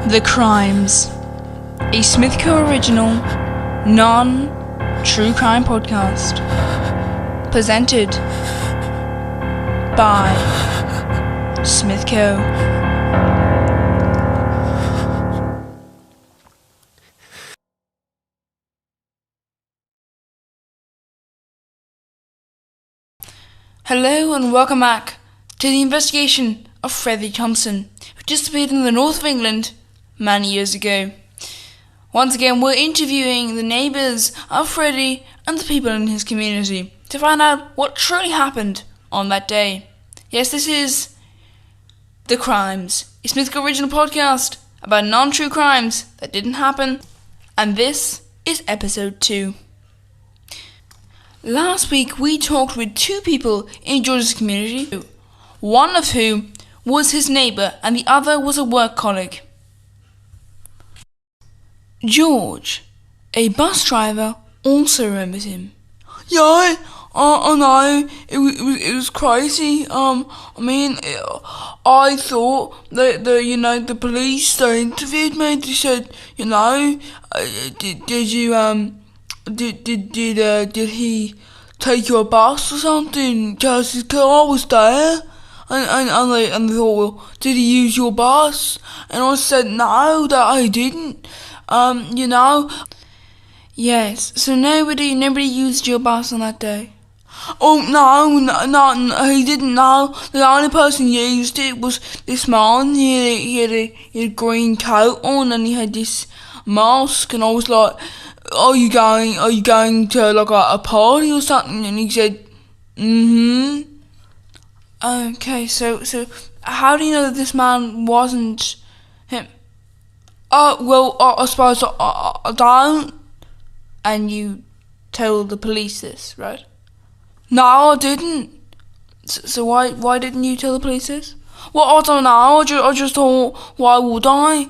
The Crimes, a Smithco original, non-true crime podcast, presented by Smithco. Hello and welcome back to the investigation of Freddie Thompson, who disappeared in the north of England many years ago. Once again, we're interviewing the neighbours of Freddie and the people in his community to find out what truly happened on that day. Yes, this is The Crimes, a Smithco original podcast about non-true crimes that didn't happen, and this is episode 2. Last week we talked with 2 people in George's community, one of whom was his neighbour and the other was a work colleague. George, a bus driver, also remembers him. Yeah, I know. It was crazy. I thought that the police they interviewed me. They said, did he take your bus or something? Because his car was there. And they thought, well, did he use your bus? And I said no, that I didn't. Yes, so nobody used your bus on that day? Oh, no, he didn't know. The only person who used it was this man. He had a green coat on and he had this mask, and I was like, are you going to like a party or something? And he said, mm-hmm. Okay, so how do you know that this man wasn't him? Well, I suppose I don't. And you told the police this, right? No, I didn't. So why didn't you tell the police this? Well, I don't know. I just thought, why would I?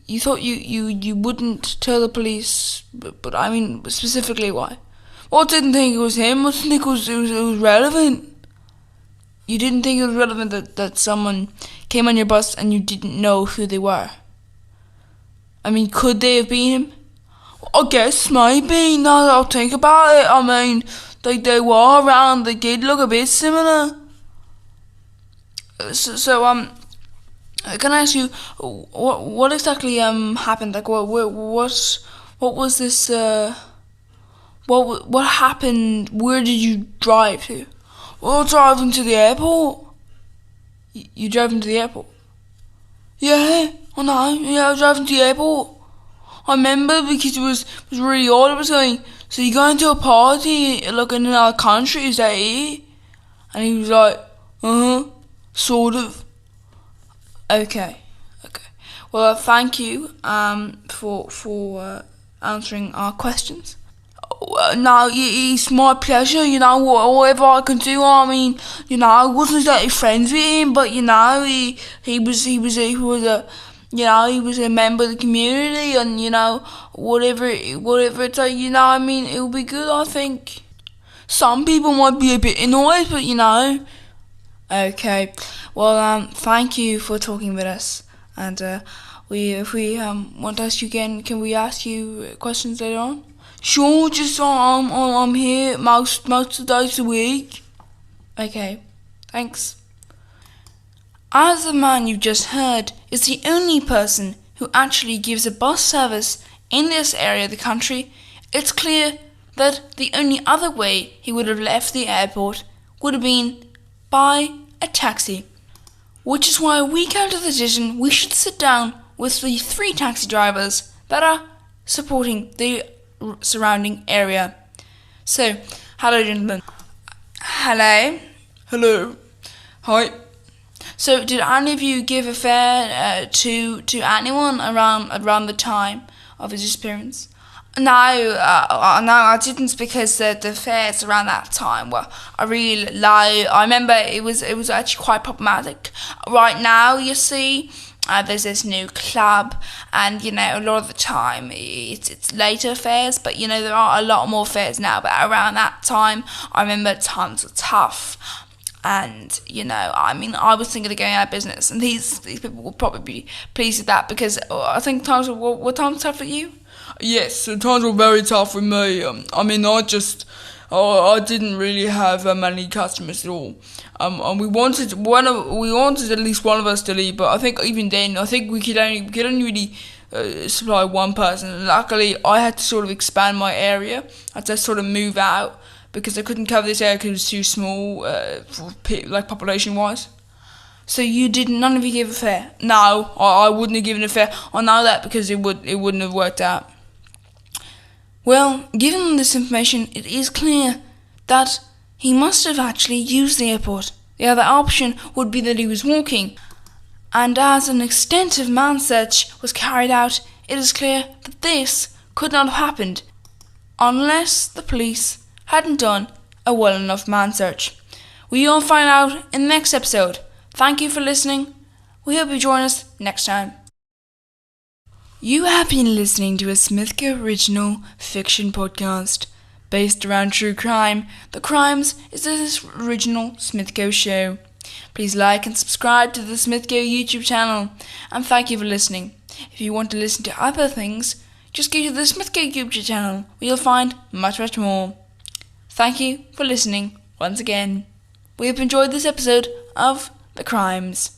You thought you wouldn't tell the police, but I mean specifically why? Well, I didn't think it was him. I didn't think it was relevant. You didn't think it was relevant that someone came on your bus and you didn't know who they were? I mean, could they have been him? I guess maybe, now that I think about it. I mean, they were around, they did look a bit similar. So can I ask you, what exactly happened? Like, what was this, what happened? Where did you drive to? Well, driving to the airport. You drove into the airport? Yeah, I know. Yeah, I was driving to the airport. I remember because it was really odd. It was going, so you're going to a party like in another country, is that it? And he was like, sort of. Okay. Well, thank you for answering our questions. No, it's my pleasure. Whatever I can do. I mean, I wasn't exactly friends with him, but he was a member of the community, and whatever it's like, it'll be good. I think some people might be a bit annoyed, but Okay. Well, thank you for talking with us, and if we want to ask you again, can we ask you questions later on? Sure, just I'm here most of the days a week. Okay, thanks. As the man you just heard is the only person who actually gives a bus service in this area of the country, it's clear that the only other way he would have left the airport would have been by a taxi. Which is why we came to the decision we should sit down with the 3 taxi drivers that are supporting the surrounding area. So, hello gentlemen. Hello. Hello. Hi. So, did any of you give a fare to anyone around the time of his disappearance? No, I didn't, because the fares around that time were really low. I remember it was actually quite problematic. Right now, you see, there's this new club, and a lot of the time it's later fares, but there are a lot more fares now. But around that time, I remember times were tough. And, I mean, I was thinking of going out of business, and these people will probably be pleased with that, because I think times were, what times tough for you? Yes, the times were very tough with me. I mean, I didn't really have many customers at all. And we wanted at least one of us to leave, but I think even then, I think we could only really supply one person. And luckily, I had to sort of expand my area. I had to sort of move out because I couldn't cover this area because it was too small, like population wise. So none of you gave a fare? No, I wouldn't have given a fare. I know that because it wouldn't have worked out. Well, given this information, it is clear that he must have actually used the airport. The other option would be that he was walking. And as an extensive man search was carried out, it is clear that this could not have happened unless the police hadn't done a well enough man search. We all find out in the next episode. Thank you for listening. We hope you join us next time. You have been listening to a Smithco original fiction podcast based around true crime. The Crimes is this original Smithco show. Please like and subscribe to the Smithco YouTube channel, and thank you for listening. If you want to listen to other things, just go to the Smithco YouTube channel where you'll find much more. Thank you for listening once again. We hope you enjoyed this episode of The Crimes.